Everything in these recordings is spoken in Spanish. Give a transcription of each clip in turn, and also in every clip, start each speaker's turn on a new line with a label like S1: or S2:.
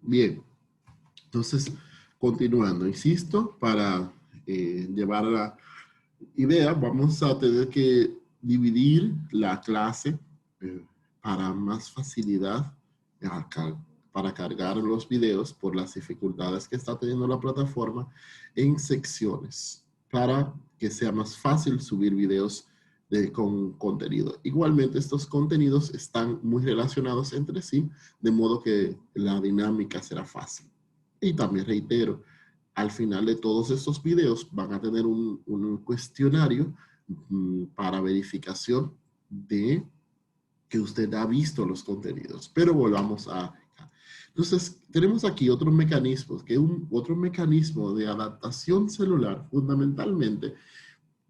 S1: Bien, entonces, continuando, insisto, para llevar la idea, vamos a tener que dividir la clase eh, para más facilidad para cargar los videos por las dificultades que está teniendo la plataforma en secciones para que sea más fácil subir videos con contenido. Igualmente, estos contenidos están muy relacionados entre sí, de modo que la dinámica será fácil. Y también reitero, al final de todos estos videos van a tener un cuestionario para verificación de que usted ha visto los contenidos. Pero volvamos a... Entonces, tenemos aquí otros mecanismos, otro mecanismo de adaptación celular, fundamentalmente,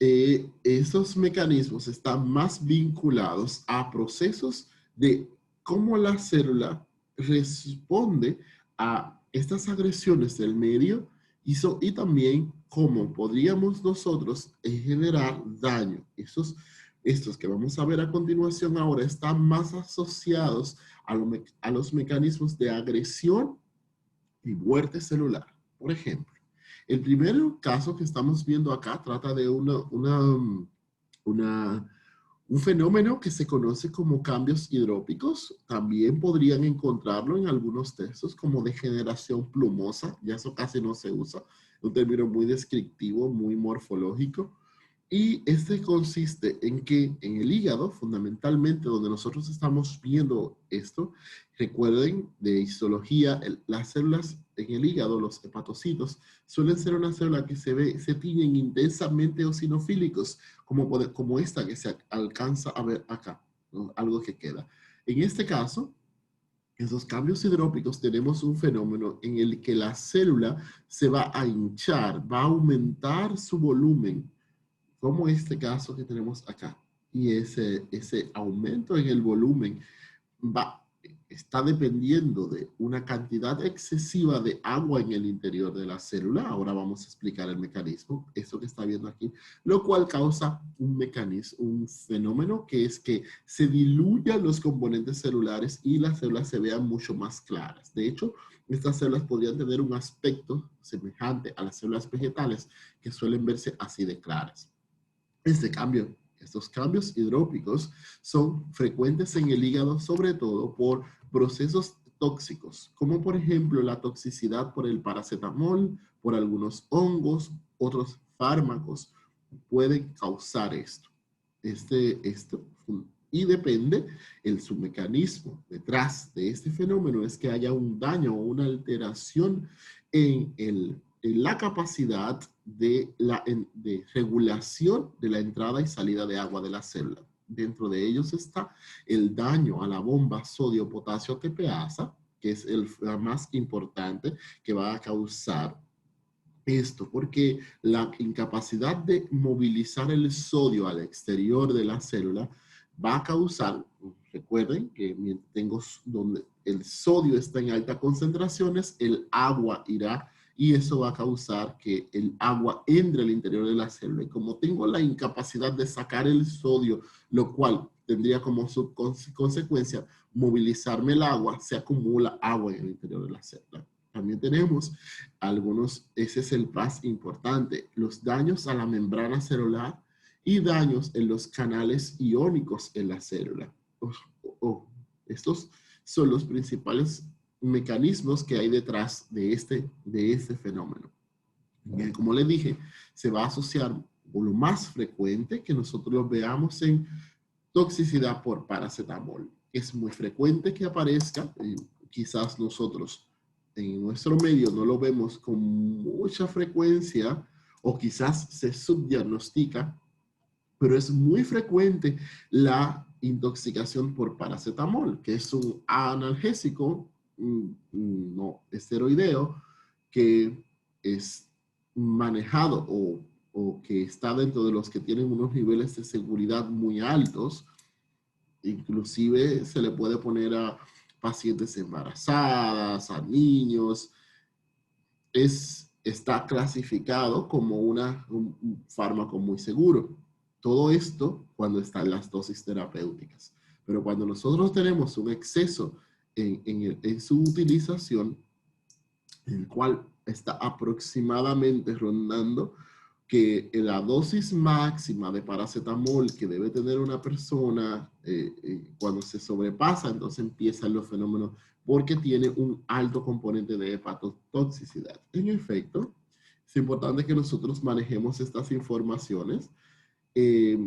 S1: esos mecanismos están más vinculados a procesos de cómo la célula responde a estas agresiones del medio y también cómo podríamos nosotros generar daño. Estos que vamos a ver a continuación ahora están más asociados a los mecanismos de agresión y muerte celular. Por ejemplo, el primer caso que estamos viendo acá trata de un fenómeno que se conoce como cambios hidrópicos. También podrían encontrarlo en algunos textos como degeneración plumosa. Ya eso casi no se usa. Un término muy descriptivo, muy morfológico. Y este consiste en que en el hígado, fundamentalmente donde nosotros estamos viendo esto, recuerden de histología, las células en el hígado, los hepatocitos, suelen ser una célula que se tiñen intensamente eosinofílicos, como esta que se alcanza a ver acá, ¿no? Algo que queda. En este caso, esos cambios hidrópicos tenemos un fenómeno en el que la célula se va a hinchar, va a aumentar su volumen, como este caso que tenemos acá. Y ese aumento en el volumen está dependiendo de una cantidad excesiva de agua en el interior de la célula. Ahora vamos a explicar el mecanismo, esto que está viendo aquí, lo cual causa un fenómeno que es que se diluyan los componentes celulares y las células se vean mucho más claras. De hecho, estas células podrían tener un aspecto semejante a las células vegetales que suelen verse así de claras. Estos cambios hidrópicos son frecuentes en el hígado, sobre todo por procesos tóxicos, como por ejemplo la toxicidad por el paracetamol, por algunos hongos, otros fármacos pueden causar esto. Y depende, su mecanismo detrás de este fenómeno es que haya un daño o una alteración en la capacidad de regulación de la entrada y salida de agua de la célula. Dentro de ellos está el daño a la bomba sodio-potasio ATPasa, que es la más importante que va a causar esto, porque la incapacidad de movilizar el sodio al exterior de la célula va a causar, recuerden que donde el sodio está en altas concentraciones, el agua irá y eso va a causar que el agua entre al interior de la célula. Y como tengo la incapacidad de sacar el sodio, lo cual tendría como consecuencia movilizarme el agua, se acumula agua en el interior de la célula. También tenemos ese es el más importante, los daños a la membrana celular y daños en los canales iónicos en la célula. Estos son los principales mecanismos que hay detrás de este fenómeno. Y como les dije, se va a asociar con lo más frecuente que nosotros lo veamos en toxicidad por paracetamol. Es muy frecuente que aparezca, quizás nosotros en nuestro medio no lo vemos con mucha frecuencia o quizás se subdiagnostica, pero es muy frecuente la intoxicación por paracetamol, que es un analgésico no esteroideo que es manejado o que está dentro de los que tienen unos niveles de seguridad muy altos. Inclusive se le puede poner a pacientes embarazadas, a niños. Está clasificado como un fármaco muy seguro. Todo esto cuando están las dosis terapéuticas. Pero cuando nosotros tenemos un exceso en su utilización, el cual está aproximadamente rondando que la dosis máxima de paracetamol que debe tener una persona cuando se sobrepasa, entonces empiezan los fenómenos porque tiene un alto componente de hepatotoxicidad. En efecto, es importante que nosotros manejemos estas informaciones eh,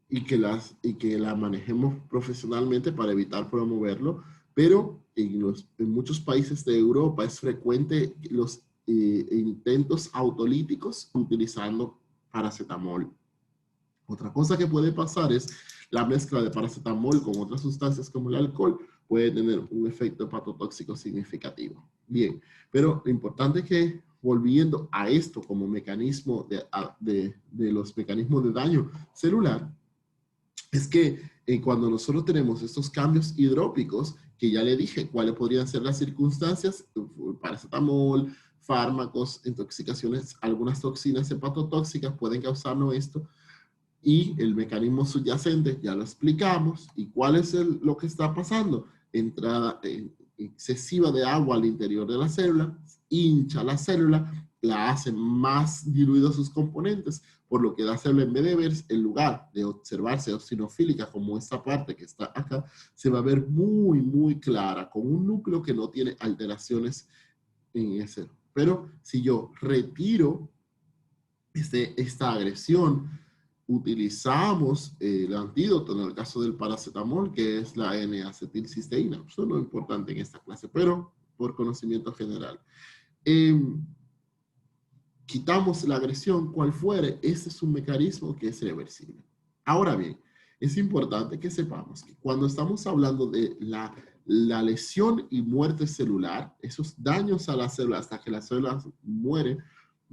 S1: y que la manejemos profesionalmente para evitar promoverlo, pero en muchos países de Europa es frecuente los intentos autolíticos utilizando paracetamol. Otra cosa que puede pasar es la mezcla de paracetamol con otras sustancias como el alcohol puede tener un efecto hepatotóxico significativo. Bien, pero lo importante es que volviendo a esto como mecanismo de los mecanismos de daño celular, es que cuando nosotros tenemos estos cambios hidrópicos, que ya le dije cuáles podrían ser las circunstancias, paracetamol, fármacos, intoxicaciones, algunas toxinas hepatotóxicas pueden causarnos esto, y el mecanismo subyacente ya lo explicamos, y cuál es lo que está pasando, entrada excesiva de agua al interior de la célula, hincha la célula, la hace más diluidos sus componentes, por lo que la célula en vez de ver, en lugar de observarse eosinofílica como esta parte que está acá, se va a ver muy, muy clara, con un núcleo que no tiene alteraciones en ese. Pero si yo retiro esta agresión, utilizamos el antídoto en el caso del paracetamol, que es la N-acetilcisteína. Eso no es importante en esta clase, pero por conocimiento general. Quitamos la agresión, cual fuere, este es un mecanismo que es reversible. Ahora bien, es importante que sepamos que cuando estamos hablando de la lesión y muerte celular, esos daños a la célula hasta que la célula muere,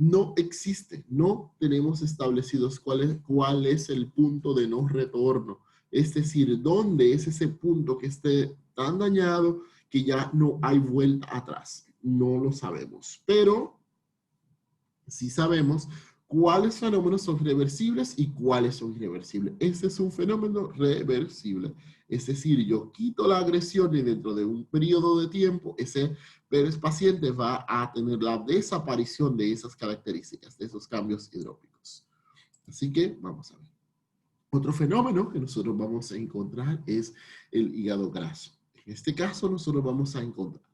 S1: no existe, no tenemos establecidos cuál es el punto de no retorno. Es decir, dónde es ese punto que esté tan dañado que ya no hay vuelta atrás. No lo sabemos, pero sí sabemos cuáles fenómenos son reversibles y cuáles son irreversibles. Este es un fenómeno reversible. Es decir, yo quito la agresión y dentro de un periodo de tiempo, ese paciente va a tener la desaparición de esas características, de esos cambios hidrópicos. Así que vamos a ver. Otro fenómeno que nosotros vamos a encontrar es el hígado graso. En este caso, nosotros vamos a encontrar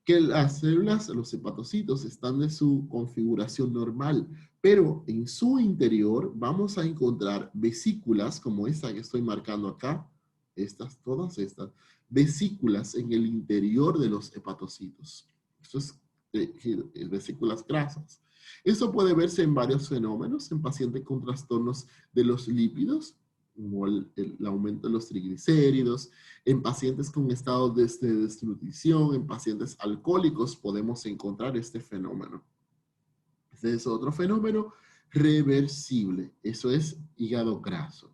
S1: que las células, los hepatocitos, están de su configuración normal, pero en su interior vamos a encontrar vesículas como esta que estoy marcando acá, todas estas vesículas en el interior de los hepatocitos. Esto es vesículas grasas. Esto puede verse en varios fenómenos, en pacientes con trastornos de los lípidos, como el aumento de los triglicéridos, en pacientes con estados de desnutrición, en pacientes alcohólicos podemos encontrar este fenómeno. Este es otro fenómeno reversible, eso es hígado graso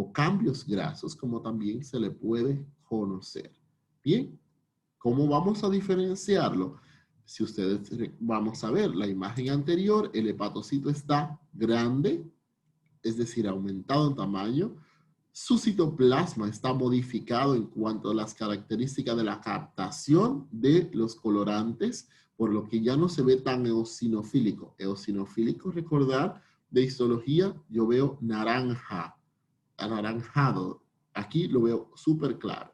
S1: o cambios grasos, como también se le puede conocer. Bien, ¿cómo vamos a diferenciarlo? Si ustedes vamos a ver la imagen anterior, el hepatocito está grande, es decir, aumentado en tamaño. Su citoplasma está modificado en cuanto a las características de la captación de los colorantes, por lo que ya no se ve tan eosinofílico. Eosinofílico, recordar, de histología, yo veo naranja, anaranjado. Aquí lo veo súper claro.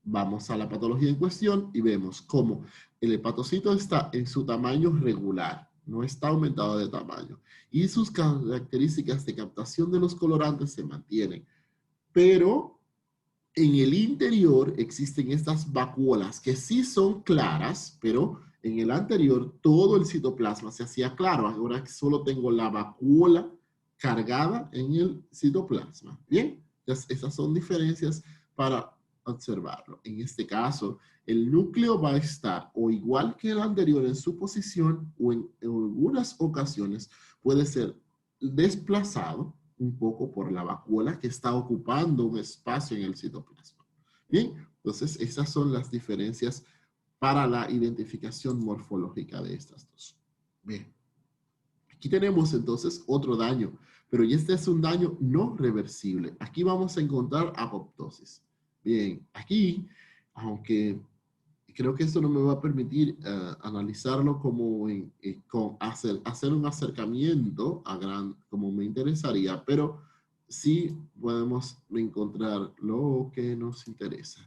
S1: Vamos a la patología en cuestión y vemos cómo el hepatocito está en su tamaño regular, no está aumentado de tamaño, y sus características de captación de los colorantes se mantienen. Pero en el interior existen estas vacuolas que sí son claras, pero en el anterior todo el citoplasma se hacía claro. Ahora solo tengo la vacuola cargada en el citoplasma. Bien, entonces esas son diferencias para observarlo. En este caso, el núcleo va a estar o igual que el anterior en su posición o en algunas ocasiones puede ser desplazado un poco por la vacuola que está ocupando un espacio en el citoplasma. Bien, entonces esas son las diferencias para la identificación morfológica de estas dos. Bien, aquí tenemos entonces otro daño, pero este es un daño no reversible. Aquí vamos a encontrar apoptosis. Bien, aquí, aunque creo que eso no me va a permitir analizarlo como hacer un acercamiento como me interesaría, pero sí podemos encontrar lo que nos interesa.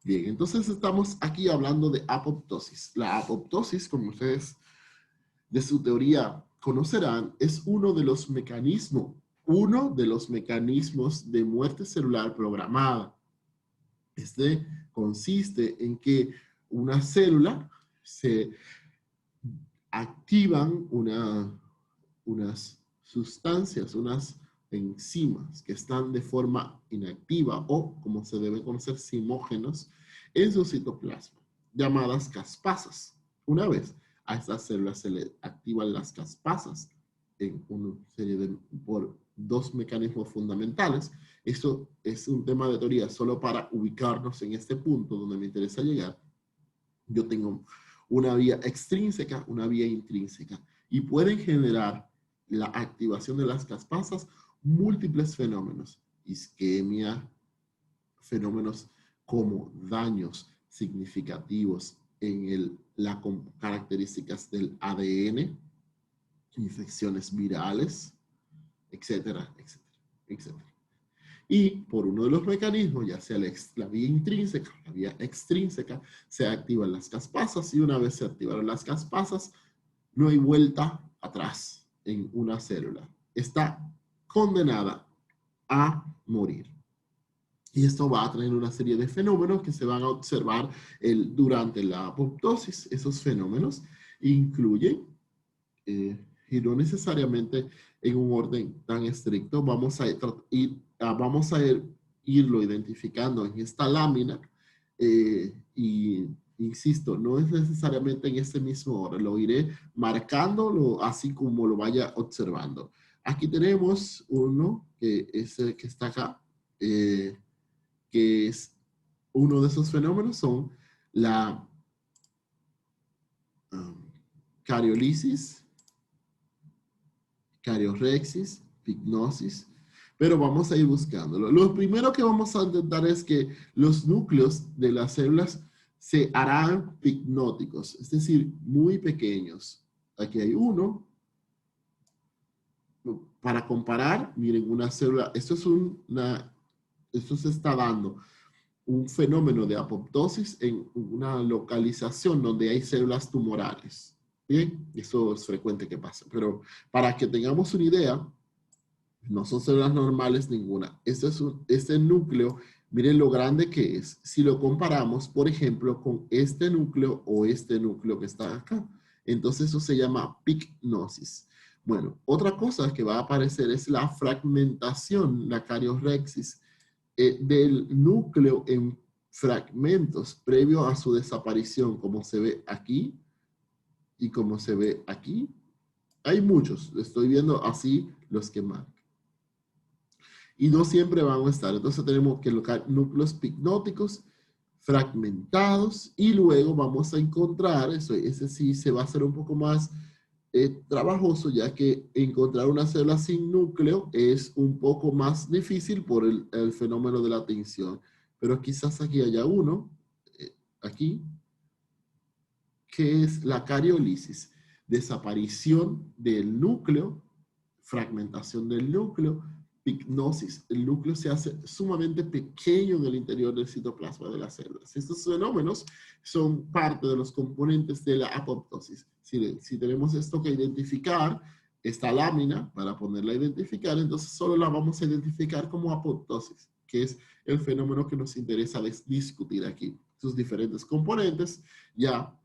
S1: Bien, entonces estamos aquí hablando de apoptosis. La apoptosis, como ustedes de su teoría conocerán, es uno de los mecanismos de muerte celular programada. Este consiste en que una célula se activan unas sustancias, unas enzimas que están de forma inactiva o, como se debe conocer, simógenos en su citoplasma, llamadas caspasas. Una vez a estas células se le activan las caspasas en una serie por dos mecanismos fundamentales. Eso es un tema de teoría solo para ubicarnos en este punto donde me interesa llegar. Yo tengo una vía extrínseca, una vía intrínseca, y pueden generar la activación de las caspasas múltiples fenómenos, isquemia, fenómenos como daños significativos en las características del ADN, infecciones virales, etcétera, etcétera, etcétera. Y por uno de los mecanismos, ya sea la vía intrínseca o la vía extrínseca, se activan las caspasas y una vez se activaron las caspasas, no hay vuelta atrás en una célula. Está condenada a morir. Y esto va a traer una serie de fenómenos que se van a observar durante la apoptosis. Esos fenómenos incluyen, y no necesariamente en un orden tan estricto, vamos a irlo identificando en esta lámina, y insisto, no es necesariamente en este mismo orden, lo iré marcándolo así como lo vaya observando. Aquí tenemos uno que es el que está acá, que es uno de esos fenómenos, son la cariolisis, cariorexis, pignosis, pero vamos a ir buscándolo. Lo primero que vamos a intentar es que los núcleos de las células se harán pignóticos, es decir, muy pequeños. Aquí hay uno. Para comparar, miren, una célula, esto se está dando un fenómeno de apoptosis en una localización donde hay células tumorales. Bien, eso es frecuente que pase, pero para que tengamos una idea, no son células normales ninguna. Este núcleo, miren lo grande que es. Si lo comparamos, por ejemplo, con este núcleo o este núcleo que está acá, entonces eso se llama pignosis. Bueno, otra cosa que va a aparecer es la fragmentación, la cariorexis, del núcleo en fragmentos previo a su desaparición, como se ve aquí y como se ve aquí. Hay muchos, estoy viendo así los que marcan. Y no siempre van a estar. Entonces tenemos que colocar núcleos pignóticos fragmentados y luego vamos a encontrar, ese sí se va a hacer un poco más trabajoso, ya que encontrar una célula sin núcleo es un poco más difícil por el fenómeno de la tinción. Pero quizás aquí haya uno, aquí, que es la cariolisis, desaparición del núcleo, fragmentación del núcleo, pignosis, el núcleo se hace sumamente pequeño en el interior del citoplasma de las células. Estos fenómenos son parte de los componentes de la apoptosis. Si tenemos esto que identificar, esta lámina, para poderla identificar, entonces solo la vamos a identificar como apoptosis, que es el fenómeno que nos interesa discutir aquí. Sus diferentes componentes ya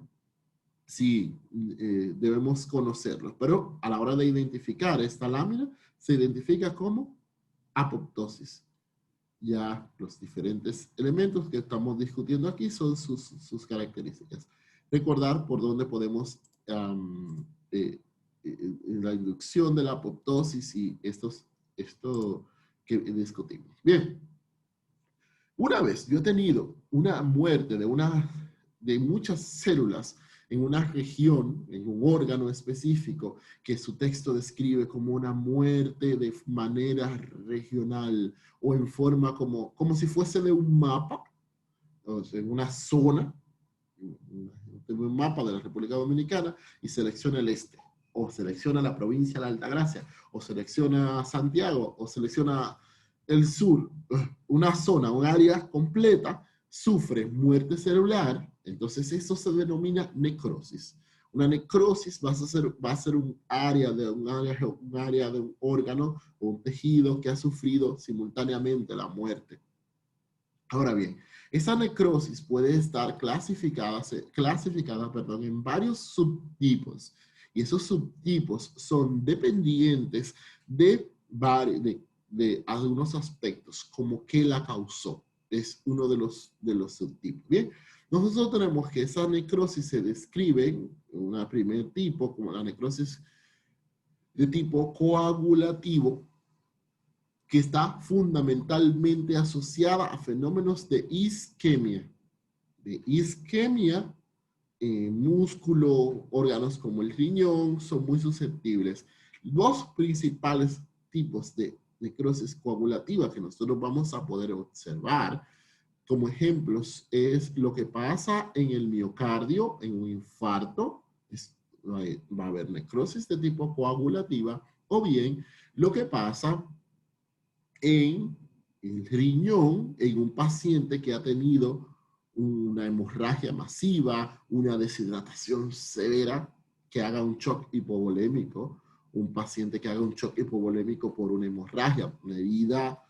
S1: sí debemos conocerlos, pero a la hora de identificar esta lámina, se identifica como apoptosis. Ya los diferentes elementos que estamos discutiendo aquí son sus características. Recordar por dónde podemos la inducción de la apoptosis y esto que discutimos. Bien, una vez yo he tenido una muerte de muchas células en una región, en un órgano específico, que su texto describe como una muerte de manera regional o en forma como si fuese de un mapa, o sea, en una zona, tengo un mapa de la República Dominicana y selecciona el este, o selecciona la provincia de la Altagracia, o selecciona Santiago, o selecciona el sur, una zona, un área completa, sufre muerte celular, entonces eso se denomina necrosis. Una necrosis va a ser un área de un órgano o un tejido que ha sufrido simultáneamente la muerte. Ahora bien, esa necrosis puede estar clasificada en varios subtipos. Y esos subtipos son dependientes de algunos aspectos, como qué la causó. Es uno de los subtipos. Bien, nosotros tenemos que esa necrosis se describe en un primer tipo, como la necrosis de tipo coagulativo, que está fundamentalmente asociada a fenómenos de isquemia. Músculo, órganos como el riñón son muy susceptibles. Los principales tipos de necrosis coagulativa que nosotros vamos a poder observar como ejemplos es lo que pasa en el miocardio, en un infarto, va a haber necrosis de tipo coagulativa, o bien lo que pasa en el riñón en un paciente que ha tenido una hemorragia masiva, una deshidratación severa, que haga un shock hipovolémico, un paciente que haga un shock hipovolémico por una hemorragia, una herida,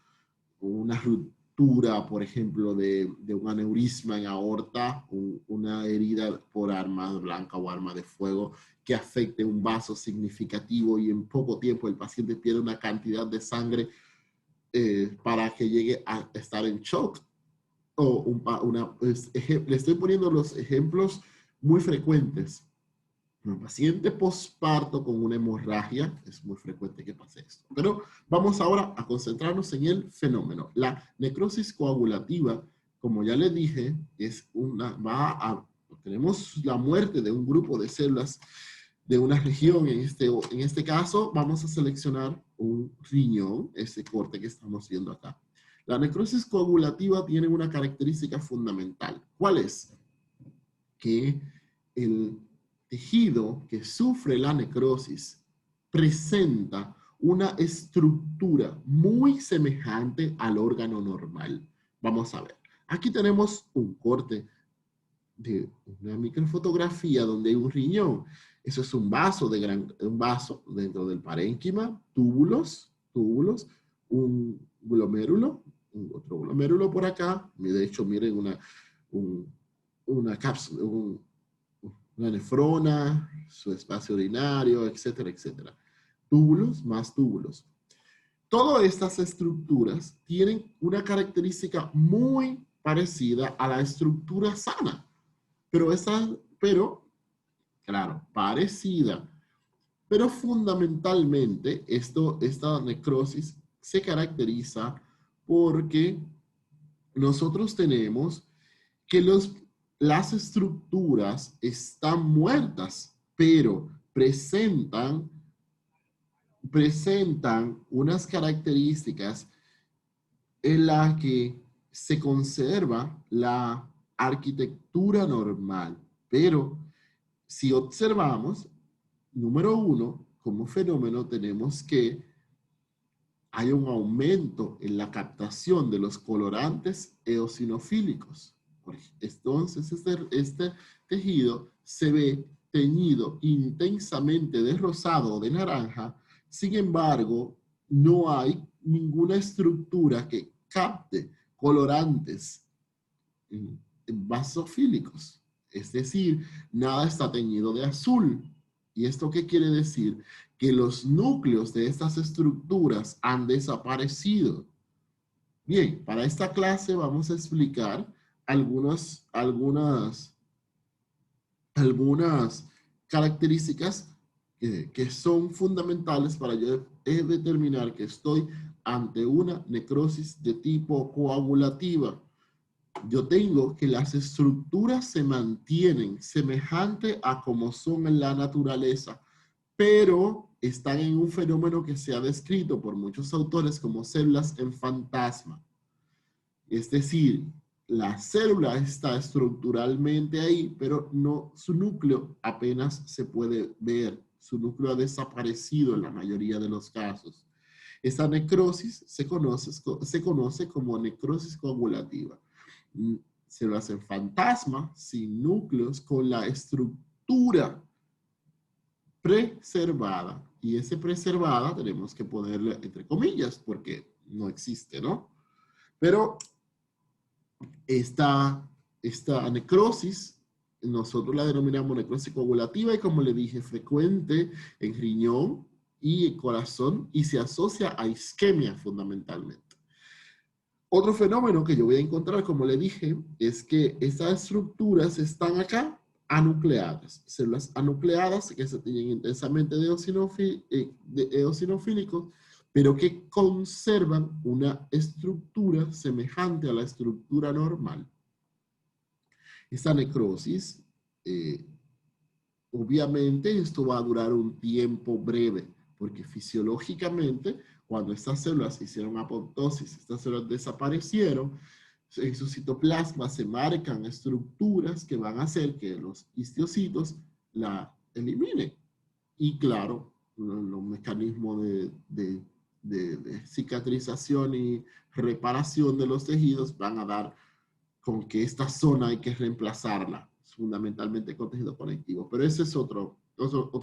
S1: una ruptura, por ejemplo, de un aneurisma en aorta, una herida por arma blanca o arma de fuego que afecte un vaso significativo y en poco tiempo el paciente pierde una cantidad de sangre para que llegue a estar en shock. Le estoy poniendo los ejemplos muy frecuentes. Un paciente posparto con una hemorragia, es muy frecuente que pase esto. Pero vamos ahora a concentrarnos en el fenómeno. La necrosis coagulativa, como ya le dije, tenemos la muerte de un grupo de células de una región. En este caso, vamos a seleccionar un riñón, ese corte que estamos viendo acá. La necrosis coagulativa tiene una característica fundamental. ¿Cuál es? Que el tejido que sufre la necrosis presenta una estructura muy semejante al órgano normal. Vamos a ver. Aquí tenemos un corte de una microfotografía donde hay un riñón. Eso es un vaso dentro del parénquima, túbulos, un glomérulo, otro glomérulo por acá. De hecho, miren una cápsula, una nefrona, su espacio urinario, etcétera, etcétera. Túbulos más túbulos. Todas estas estructuras tienen una característica muy parecida a la estructura sana, pero claro, parecida. Pero fundamentalmente esta necrosis se caracteriza porque nosotros tenemos que las estructuras están muertas, pero presentan unas características en las que se conserva la arquitectura normal. Pero si observamos, número uno, como fenómeno tenemos que hay un aumento en la captación de los colorantes eosinofílicos. Entonces, este tejido se ve teñido intensamente de rosado o de naranja. Sin embargo, no hay ninguna estructura que capte colorantes basofílicos. Es decir, nada está teñido de azul. ¿Y esto qué quiere decir? Que los núcleos de estas estructuras han desaparecido. Bien, para esta clase vamos a explicar algunas características que son fundamentales para yo determinar que estoy ante una necrosis de tipo coagulativa. Yo tengo que las estructuras se mantienen semejante a como son en la naturaleza, pero están en un fenómeno que se ha descrito por muchos autores como células en fantasma. Es decir, la célula está estructuralmente ahí, pero no, su núcleo apenas se puede ver. Su núcleo ha desaparecido en la mayoría de los casos. Esta necrosis se conoce como necrosis coagulativa. Células en fantasma, sin núcleos, con la estructura preservada. Y ese preservada tenemos que ponerle entre comillas porque no existe, ¿no? Pero esta necrosis, nosotros la denominamos necrosis coagulativa y como le dije, frecuente en riñón y en corazón y se asocia a isquemia fundamentalmente. Otro fenómeno que yo voy a encontrar, como le dije, es que estas estructuras están acá anucleadas. Células anucleadas que se tienen intensamente de eosinofílicos, pero que conservan una estructura semejante a la estructura normal. Esta necrosis, obviamente esto va a durar un tiempo breve, porque fisiológicamente, cuando estas células hicieron apoptosis, estas células desaparecieron, en su citoplasma se marcan estructuras que van a hacer que los histocitos la eliminen. Y claro, los mecanismos de cicatrización y reparación de los tejidos van a dar con que esta zona hay que reemplazarla, fundamentalmente con tejido conectivo. Pero ese es otro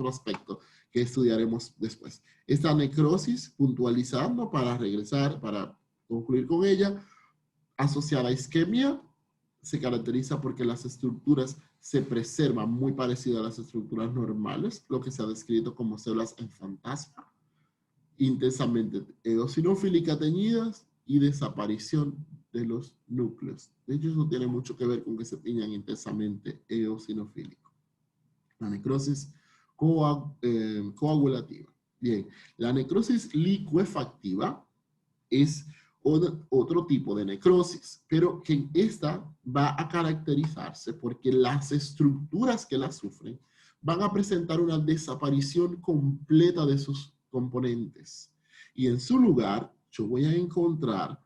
S1: aspecto que estudiaremos después. Esta necrosis, puntualizando para regresar, para concluir con ella, asociada a isquemia, se caracteriza porque las estructuras se preservan muy parecidas a las estructuras normales, lo que se ha descrito como células en fantasma, intensamente eosinofílica teñidas y desaparición de los núcleos. De hecho, eso tiene mucho que ver con que se tiñan intensamente eosinofílico. La necrosis coagulativa. Bien, la necrosis licuefactiva es otro tipo de necrosis, pero que esta va a caracterizarse porque las estructuras que la sufren van a presentar una desaparición completa de sus componentes. Y en su lugar, yo voy a encontrar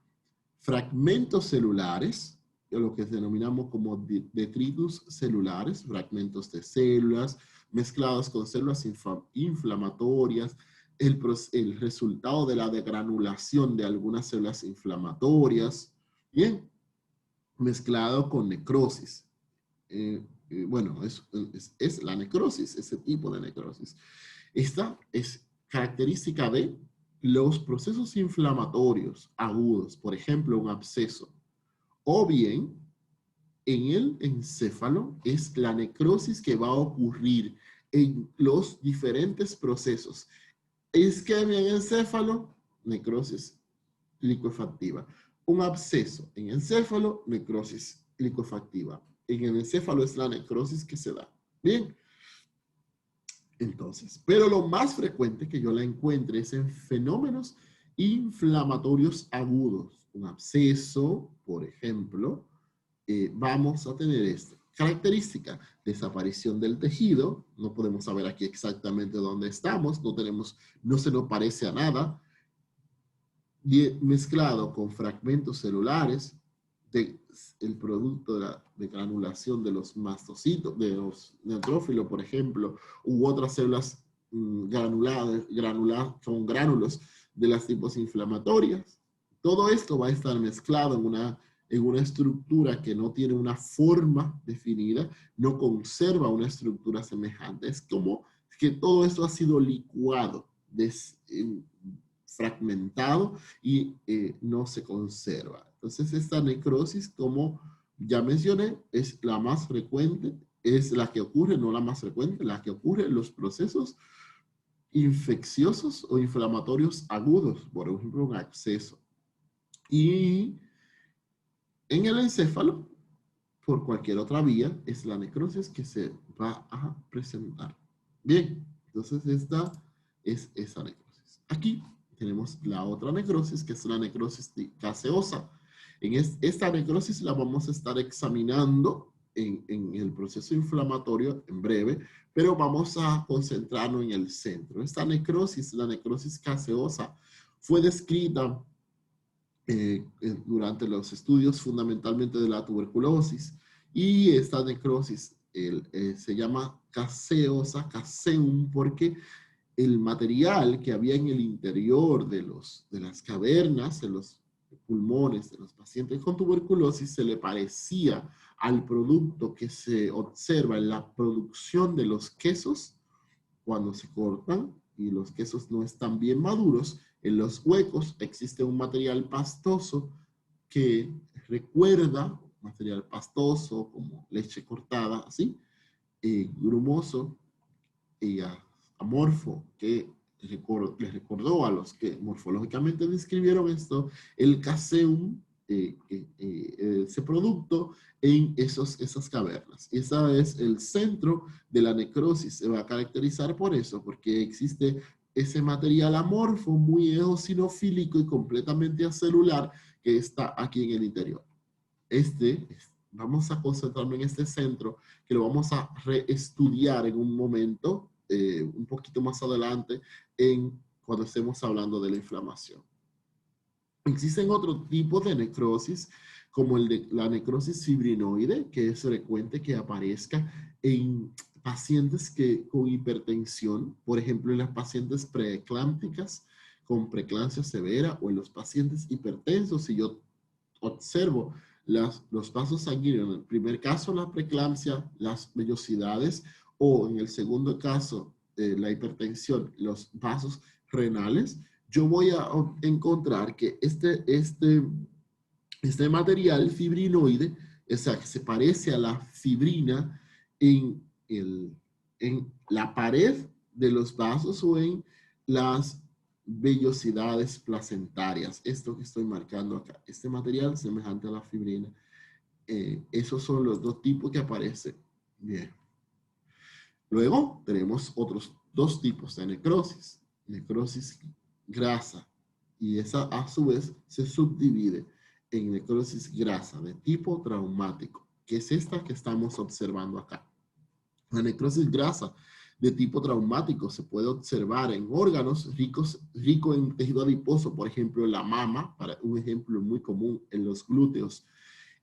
S1: fragmentos celulares, lo que denominamos como detritus celulares, fragmentos de células mezclados con células inflamatorias, el resultado de la degranulación de algunas células inflamatorias, bien, mezclado con necrosis. Bueno, es la necrosis, ese tipo de necrosis. Esta es característica de los procesos inflamatorios agudos, por ejemplo, un absceso, o bien en el encéfalo es la necrosis que va a ocurrir en los diferentes procesos. Isquemia en encéfalo, necrosis licuefactiva. Un absceso en encéfalo, necrosis licuefactiva. En el encéfalo es la necrosis que se da. Bien. Entonces, pero lo más frecuente que yo la encuentre es en fenómenos inflamatorios agudos. Un absceso, por ejemplo, vamos a tener esta característica, desaparición del tejido, no podemos saber aquí exactamente dónde estamos, no se nos parece a nada, mezclado con fragmentos celulares, el producto de granulación de los mastocitos, de los neutrófilos, por ejemplo, u otras células granuladas con gránulos de las tipos inflamatorias. Todo esto va a estar mezclado en una estructura que no tiene una forma definida, no conserva una estructura semejante. Es como que todo esto ha sido licuado, fragmentado y no se conserva. Entonces esta necrosis, como ya mencioné, es la más frecuente, es la que ocurre, no la más frecuente, la que ocurre en los procesos infecciosos o inflamatorios agudos, por ejemplo, un absceso. Y en el encéfalo, por cualquier otra vía, es la necrosis que se va a presentar. Bien, entonces esta es esa necrosis. Aquí tenemos la otra necrosis, que es la necrosis caseosa. Esta necrosis la vamos a estar examinando en el proceso inflamatorio en breve, pero vamos a concentrarnos en el centro. Esta necrosis, la necrosis caseosa, fue descrita durante los estudios fundamentalmente de la tuberculosis. Y esta necrosis se llama caseosa, caseum, porque el material que había en el interior de las cavernas, de los pulmones de los pacientes con tuberculosis, se le parecía al producto que se observa en la producción de los quesos cuando se cortan y los quesos no están bien maduros. En los huecos existe un material pastoso que recuerda, material pastoso como leche cortada, así, grumoso y amorfo, que les recordó a los que morfológicamente describieron esto, el caseum, ese producto en esas cavernas. Ese es el centro de la necrosis. Se va a caracterizar por eso, porque existe ese material amorfo muy eosinofílico y completamente acelular que está aquí en el interior. Vamos a concentrarnos en este centro, que lo vamos a reestudiar en un momento, un poquito más adelante, cuando estemos hablando de la inflamación. Existen otros tipos de necrosis, como la necrosis fibrinoide, que es frecuente que aparezca en pacientes con hipertensión, por ejemplo, en las pacientes preeclámpticas con preeclampsia severa o en los pacientes hipertensos. Si yo observo los vasos sanguíneos, en el primer caso la preeclampsia, las vellosidades, o en el segundo caso la hipertensión, los vasos renales, yo voy a encontrar que este material fibrinoide, o sea, que se parece a la fibrina en la pared de los vasos o en las vellosidades placentarias. Esto que estoy marcando acá, este material semejante a la fibrina. Esos son los dos tipos que aparecen. Bien. Luego tenemos otros dos tipos de necrosis. Necrosis grasa. Y esa a su vez se subdivide en necrosis grasa de tipo traumático, que es esta que estamos observando acá. La necrosis grasa de tipo traumático se puede observar en órganos ricos en tejido adiposo, por ejemplo, la mama, para un ejemplo muy común en los glúteos,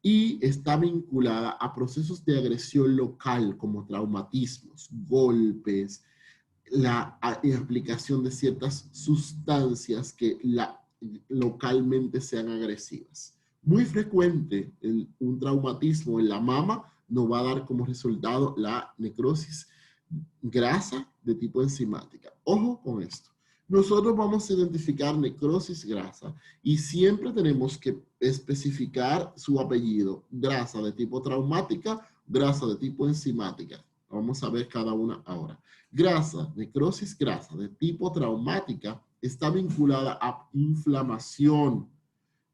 S1: y está vinculada a procesos de agresión local como traumatismos, golpes, la aplicación de ciertas sustancias que localmente sean agresivas. Muy frecuente un traumatismo en la mama nos va a dar como resultado la necrosis grasa de tipo enzimática. Ojo con esto. Nosotros vamos a identificar necrosis grasa y siempre tenemos que especificar su apellido. Grasa de tipo traumática, grasa de tipo enzimática. Vamos a ver cada una ahora. Grasa, necrosis grasa de tipo traumática está vinculada a inflamación,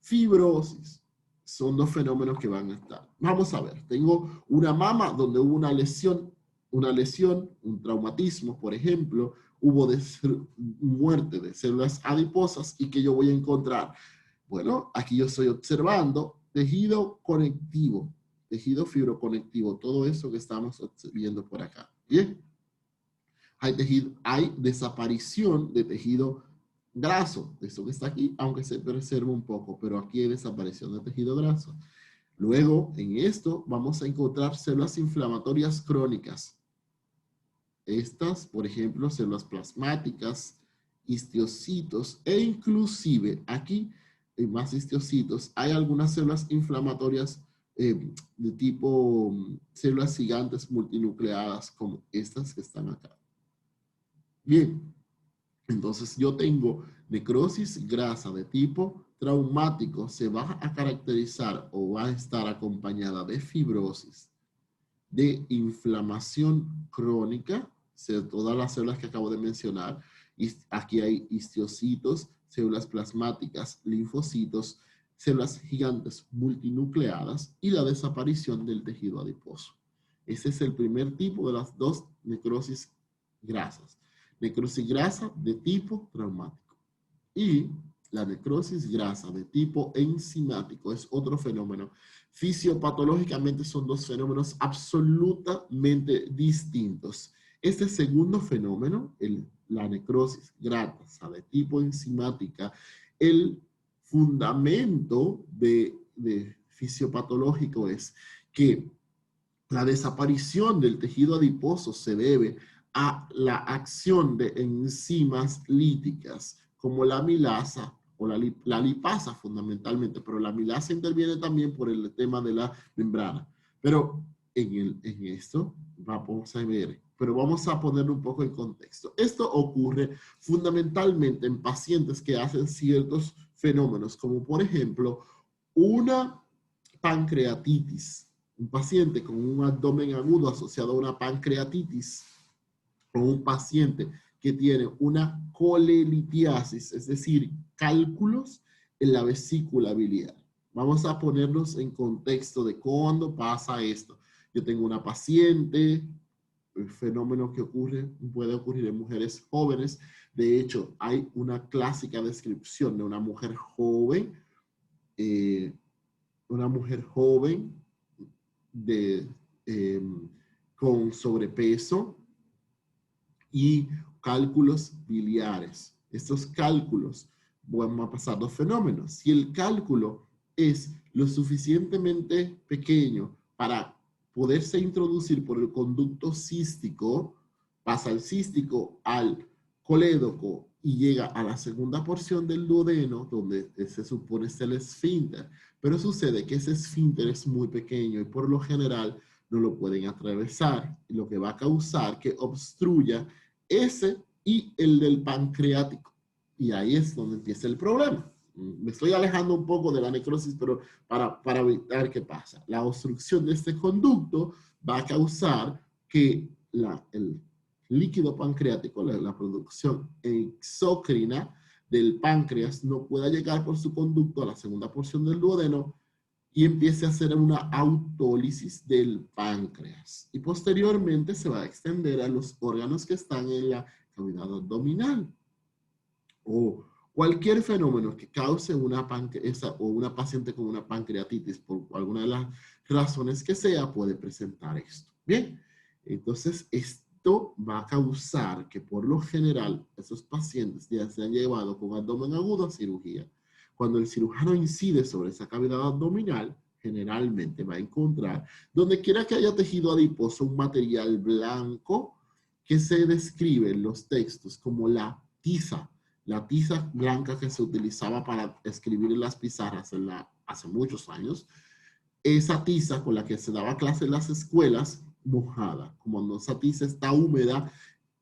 S1: fibrosis. Son dos fenómenos que van a estar. Vamos a ver, tengo una mama donde hubo una lesión, un traumatismo, por ejemplo, hubo muerte de células adiposas y que yo voy a encontrar. Bueno, aquí yo estoy observando tejido conectivo, tejido fibroconectivo, todo eso que estamos viendo por acá. Bien, hay desaparición de tejido graso, de eso que está aquí, aunque se preserva un poco, pero aquí hay desaparición de tejido graso. Luego, en esto, vamos a encontrar células inflamatorias crónicas. Estas, por ejemplo, células plasmáticas, histocitos, e inclusive aquí, en más histocitos, hay algunas células inflamatorias de tipo células gigantes multinucleadas, como estas que están acá. Bien, entonces yo tengo necrosis grasa de tipo traumático, se va a caracterizar o va a estar acompañada de fibrosis, de inflamación crónica, todas las células que acabo de mencionar. Y aquí hay histocitos, células plasmáticas, linfocitos, células gigantes multinucleadas y la desaparición del tejido adiposo. Ese es el primer tipo de las dos necrosis grasas. Necrosis grasa de tipo traumático. Y la necrosis grasa de tipo enzimático es otro fenómeno. Fisiopatológicamente son dos fenómenos absolutamente distintos. Este segundo fenómeno, la necrosis grasa de tipo enzimática, el fundamento de fisiopatológico es que la desaparición del tejido adiposo se debe a la acción de enzimas líticas como la amilasa o la lipasa fundamentalmente, pero la amilasa interviene también por el tema de la membrana. Pero en esto vamos a ver, pero vamos a ponerlo un poco en contexto. Esto ocurre fundamentalmente en pacientes que hacen ciertos fenómenos, como por ejemplo una pancreatitis. Un paciente con un abdomen agudo asociado a una pancreatitis o un paciente que tiene una colelitiasis, es decir, cálculos en la vesícula biliar. Vamos a ponernos en contexto de cuándo pasa esto. Yo tengo una paciente, el fenómeno que puede ocurrir en mujeres jóvenes. De hecho, hay una clásica descripción de una mujer joven, de, eh, con sobrepeso y cálculos biliares. Estos cálculos van a pasar dos fenómenos. Si el cálculo es lo suficientemente pequeño para poderse introducir por el conducto cístico, pasa el cístico al colédoco y llega a la segunda porción del duodeno, donde se supone es el esfínter. Pero sucede que ese esfínter es muy pequeño y por lo general no lo pueden atravesar, lo que va a causar que obstruya ese y el del pancreático. Y ahí es donde empieza el problema. Me estoy alejando un poco de la necrosis, pero para evitar qué pasa. La obstrucción de este conducto va a causar que el líquido pancreático, la producción exócrina del páncreas, no pueda llegar por su conducto a la segunda porción del duodeno y empiece a hacer una autólisis del páncreas. Y posteriormente se va a extender a los órganos que están en la cavidad abdominal. O cualquier fenómeno que cause una paciente con una pancreatitis, por alguna de las razones que sea, puede presentar esto. Bien, entonces esto va a causar que por lo general esos pacientes ya se han llevado con abdomen agudo a cirugía. Cuando el cirujano incide sobre esa cavidad abdominal, generalmente va a encontrar, donde quiera que haya tejido adiposo, un material blanco que se describe en los textos como la tiza blanca que se utilizaba para escribir en las pizarras hace muchos años. Esa tiza con la que se daba clase en las escuelas, mojada. Como esa tiza está húmeda,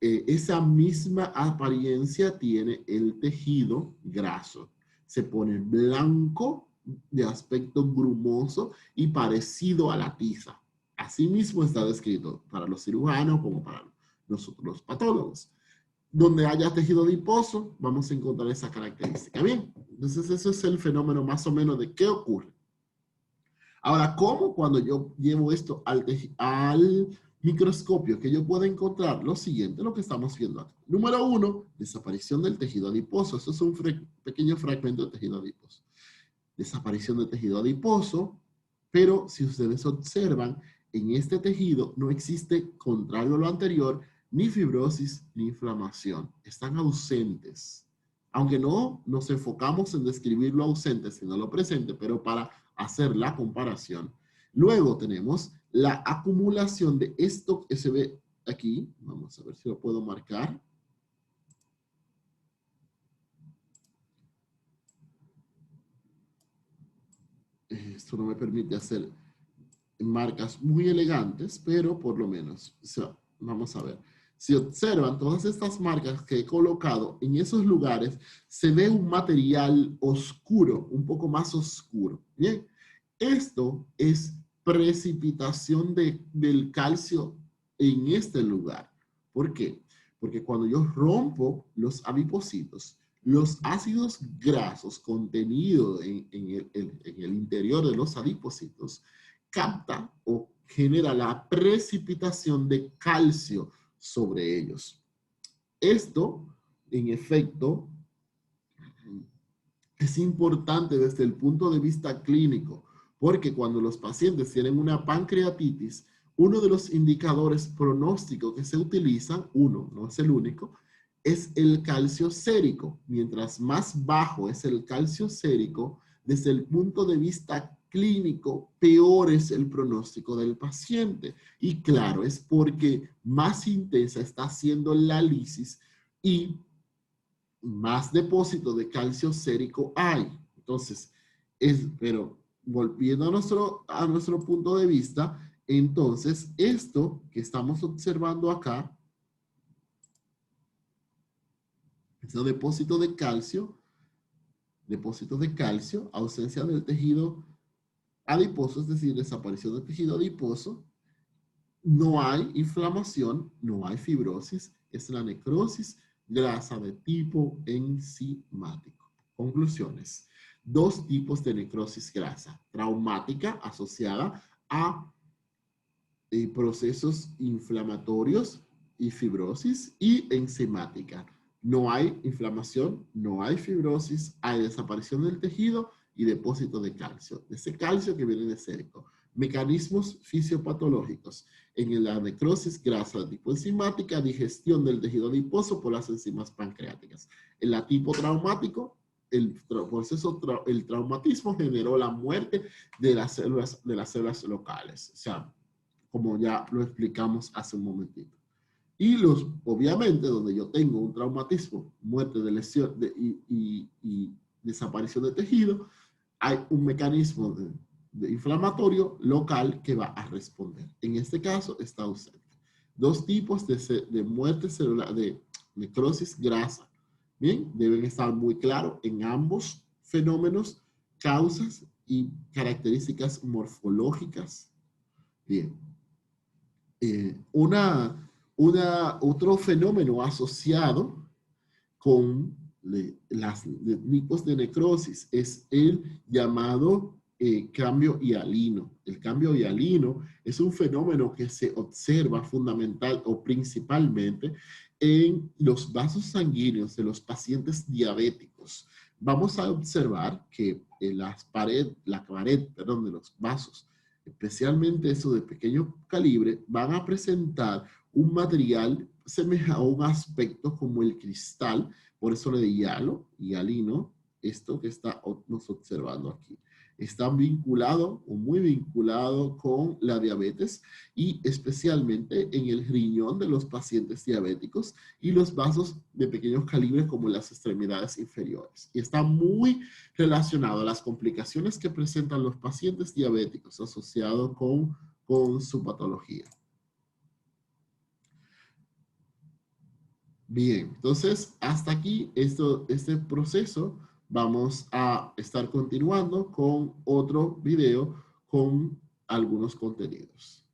S1: esa misma apariencia tiene el tejido graso. Se pone blanco, de aspecto grumoso y parecido a la tiza. Asimismo está descrito para los cirujanos como para nosotros los patólogos. Donde haya tejido adiposo, vamos a encontrar esa característica. Bien, entonces eso es el fenómeno más o menos de qué ocurre. Ahora, ¿cómo cuando yo llevo esto al microscopio que yo puedo encontrar? Lo siguiente, lo que estamos viendo aquí. Número 1, desaparición del tejido adiposo. Eso es un pequeño fragmento de tejido adiposo. Desaparición del tejido adiposo, pero si ustedes observan, en este tejido no existe, contrario a lo anterior, ni fibrosis ni inflamación. Están ausentes. Aunque no nos enfocamos en describir lo ausente, sino lo presente, pero para hacer la comparación. Luego tenemos la acumulación de esto que se ve aquí. Vamos a ver si lo puedo marcar. Esto no me permite hacer marcas muy elegantes, pero por lo menos, vamos a ver. Si observan todas estas marcas que he colocado en esos lugares, se ve un material oscuro, un poco más oscuro. Bien, esto es precipitación del calcio en este lugar. ¿Por qué? Porque cuando yo rompo los adipocitos, los ácidos grasos contenidos en el interior de los adipocitos capta o genera la precipitación de calcio sobre ellos. Esto, en efecto, es importante desde el punto de vista clínico, porque cuando los pacientes tienen una pancreatitis, uno de los indicadores pronósticos que se utilizan, uno, no es el único, es el calcio sérico. Mientras más bajo es el calcio sérico, desde el punto de vista clínico, peor es el pronóstico del paciente. Y claro, es porque más intensa está siendo la lisis y más depósito de calcio sérico hay. Entonces, pero volviendo a nuestro punto de vista, entonces esto que estamos observando acá, este depósito de calcio, ausencia del tejido adiposo, es decir, desaparición del tejido adiposo, no hay inflamación, no hay fibrosis, es la necrosis grasa de tipo enzimático. Conclusiones. Dos tipos de necrosis grasa, traumática asociada a procesos inflamatorios y fibrosis y enzimática. No hay inflamación, no hay fibrosis, hay desaparición del tejido y depósito de calcio. Ese calcio que viene de sérico. Mecanismos fisiopatológicos. En la necrosis grasa de tipo enzimática, digestión del tejido adiposo por las enzimas pancreáticas. En la tipo traumático, el traumatismo generó la muerte de las células locales. O sea, como ya lo explicamos hace un momentito. Y obviamente, donde yo tengo un traumatismo, muerte de lesión y desaparición de tejido, hay un mecanismo de inflamatorio local que va a responder. En este caso está ausente. Dos tipos de muerte celular, de necrosis grasa. Bien, deben estar muy claros en ambos fenómenos, causas y características morfológicas. Bien. Otro fenómeno asociado con las tipos de necrosis es el llamado cambio hialino. El cambio hialino es un fenómeno que se observa fundamental o principalmente en los vasos sanguíneos de los pacientes diabéticos. Vamos a observar que la pared de los vasos, especialmente esos de pequeño calibre, van a presentar un material semejante a un aspecto como el cristal, por eso le de hialino, esto que estamos observando aquí. Está vinculado o muy vinculado con la diabetes y especialmente en el riñón de los pacientes diabéticos y los vasos de pequeños calibres como las extremidades inferiores. Y está muy relacionado a las complicaciones que presentan los pacientes diabéticos asociados con su patología. Bien, entonces hasta aquí este proceso. Vamos a estar continuando con otro video con algunos contenidos.